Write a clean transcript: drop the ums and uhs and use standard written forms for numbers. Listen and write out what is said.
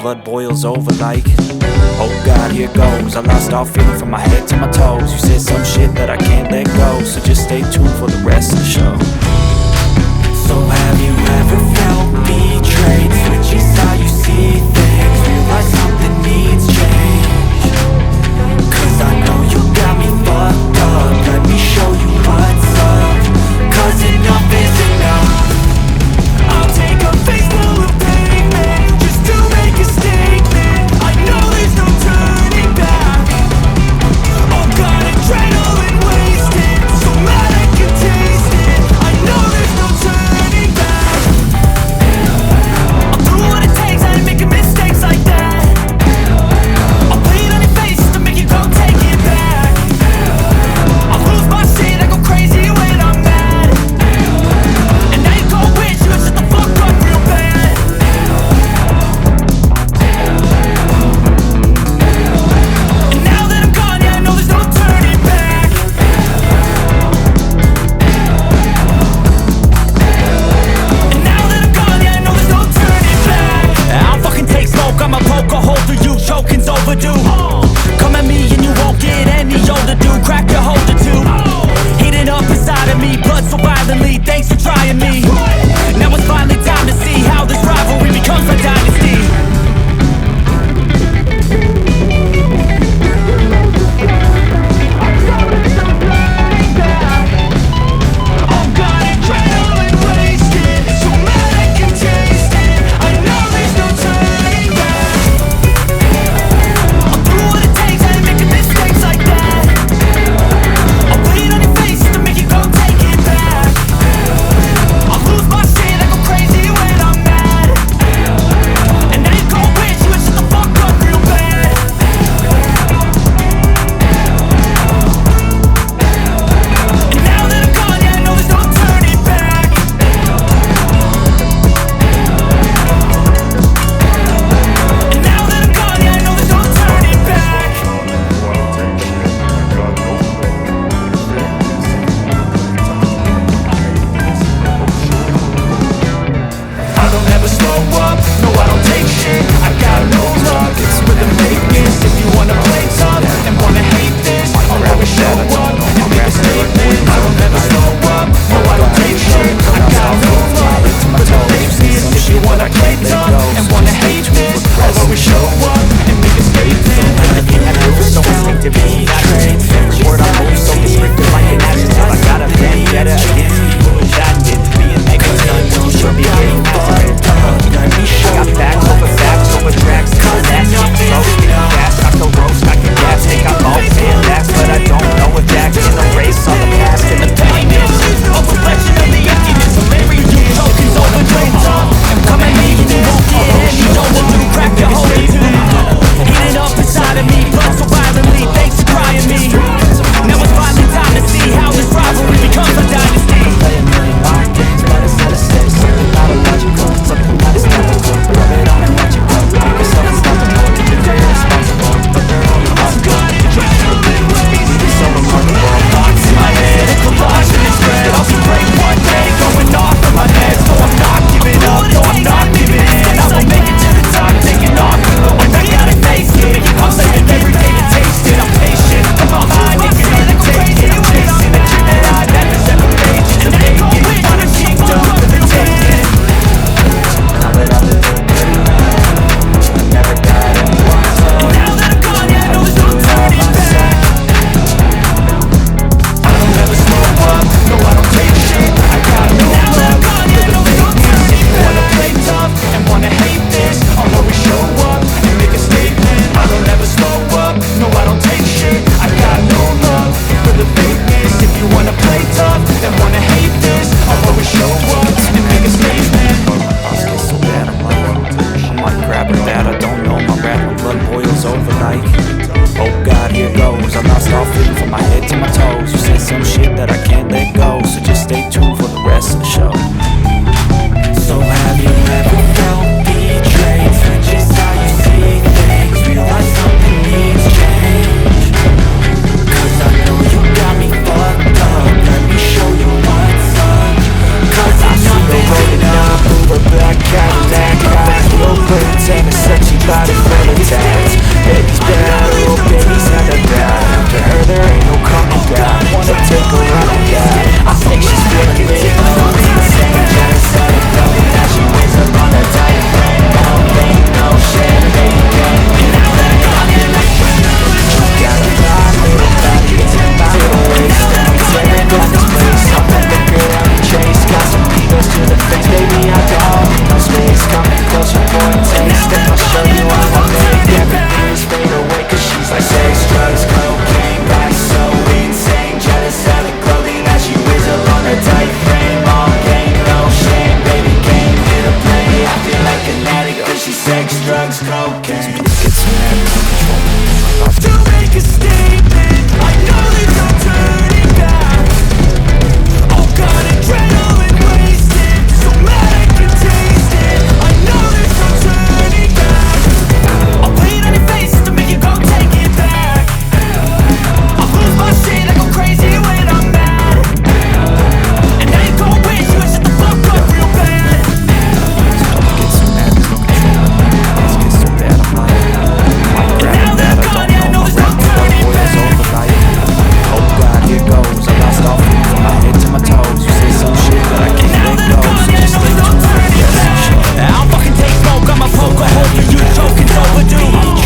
blood boils over like, oh God, here goes. I lost all feeling from my head to my toes. You said some shit that I can't let go, so just stay tuned for the rest of the show. So have you ever felt betrayed? Switches how you see things, realize something needs change. Cause I know you got me fucked up, let me show you what's up. Cause enough is enough. I'll take a face full of pavement just to make a statement. I know there's no turning back. Oh God, adrenaline wasted, so mad I can taste it. I know there's no turning back. I'll do what it takes, I ain't making mistakes like that. I'll put it on your face to make you go take it back. I'll lose my shit, I go crazy when I'm mad. And now you go wish you would shut the fuck up real bad. And now that I'm gone, yeah, I know there's no turning back. And now that I'm gone, yeah, I know there's no turning back. I'll fucking take smoke, I'ma poke a hole through you, choking's overdue. Come at me and you won't get any older, dude. Crack your holder too. Heating up inside of me, blood so violently. Thanks for trying me. Now it's finally time to see how this rivalry becomes a dynasty. Oh God, adrenaline wasted, so mad I can taste it. I know there's no turning back. I'll do what it takes, I ain't making mistakes like that. I'll put it on your face to make you go take it back. I'll lose my shit, I go crazy when I'm mad. And now you go wish you would shut the fuck up real bad. And now that I'm gone, yeah, I know there's no turning back. And now that I'm gone, yeah, I know there's no turning back. I don't ever slow up, no I don't take shit. I got no love, it's for the fakeness. If you wanna play tough and wanna hate this, I'll always show up and make a statement. I don't ever slow up, no I don't take shit. I got no love for the fakeness. If you wanna play tough and wanna hate this, I'll always show up and make a statement. Everything I do is so instinctive, it's natural. Every word I hold so restricted like an action. I got a vendetta against people who shot it. Being negative, you should be getting faster. I got facts over tracks. Cause that's just close, getting fast. I can roast, I can gas. Think I'm all fan backs, but I don't know if that can erase all the past and the pettiness. A reflection of the emptiness. A memory you tokens over drains up. Come at me and you won't get any older, dude. Crack your holder too. Heating up inside of me, blood so violently. Thanks for trying me. Now it's finally time to see how this rivalry becomes a dynasty. Play a million mind games, but it's not a steady, something not illogical, something that is typical. Rub it on and watch it go. Make yourself unstoppable, you're irresponsible, but they're only possible. Adrenaline wasted, so remarkable. Thoughts in my head, a collage in its red. I'll be great one day, going off in my head. So I'm not giving up, no I'm not giving in. I will make it to the top, taking off. And I gotta face it, I'm living every day to taste it. I'm patient, I'm behind it, you're gonna take it. I'm chasing a dream that I never separate. Just a vacant, on a kingdom for the taking. Now that I've been doing pretty well, I never got anyone to And now that I'm gone, yeah, I know there's no turning back. I don't ever slow up, no I don't take shit. I got no Now that I'm love gone, for yeah, I the know there's no fakeness. If turning you wanna back. play tough and wanna hate this, I'll always show up and make a statement. I don't ever slow up, no I don't take shit. I got no love for the fakeness. If you wanna play tough and wanna hate this, I'll always show up and make a statement. My thoughts get so bad, I might grab her that I don't know. My rattling blood boils over like, oh God, here goes. I lost all feeling from my head to my toes. You said some shit that I can't let go, so just stay tuned for the rest of the show. So have you ever felt betrayed? Switches how you see things, realize something needs change. Cause I know you got me fucked up, let me show you what's up. Cause I know the road up, Uber black Cadillac, high, low birds and a sexy body full of tats. Baby's bad, oh baby's hella bad. After her there ain't no coming back. Wanna take a run at that. I think she's feeling lit, oh insane. Jealous of the clothing that she wears up on her tight frame. No pain, no shame, baby can't get a flame. Got a fine little body, little waist, and we tearing down this place. I'm that liquor that we chase. Got some egos to the face, baby I don't need no space. Coming closer for a taste, and I'll show you how I make everything just fade away. Cause she's like sex, drugs, cocaine, body so insane. Jealous of the clothing that she wears along her tight frame. All gain, no shame, baby came here to play. I feel like an addict cause she's sex, drugs, cocaine.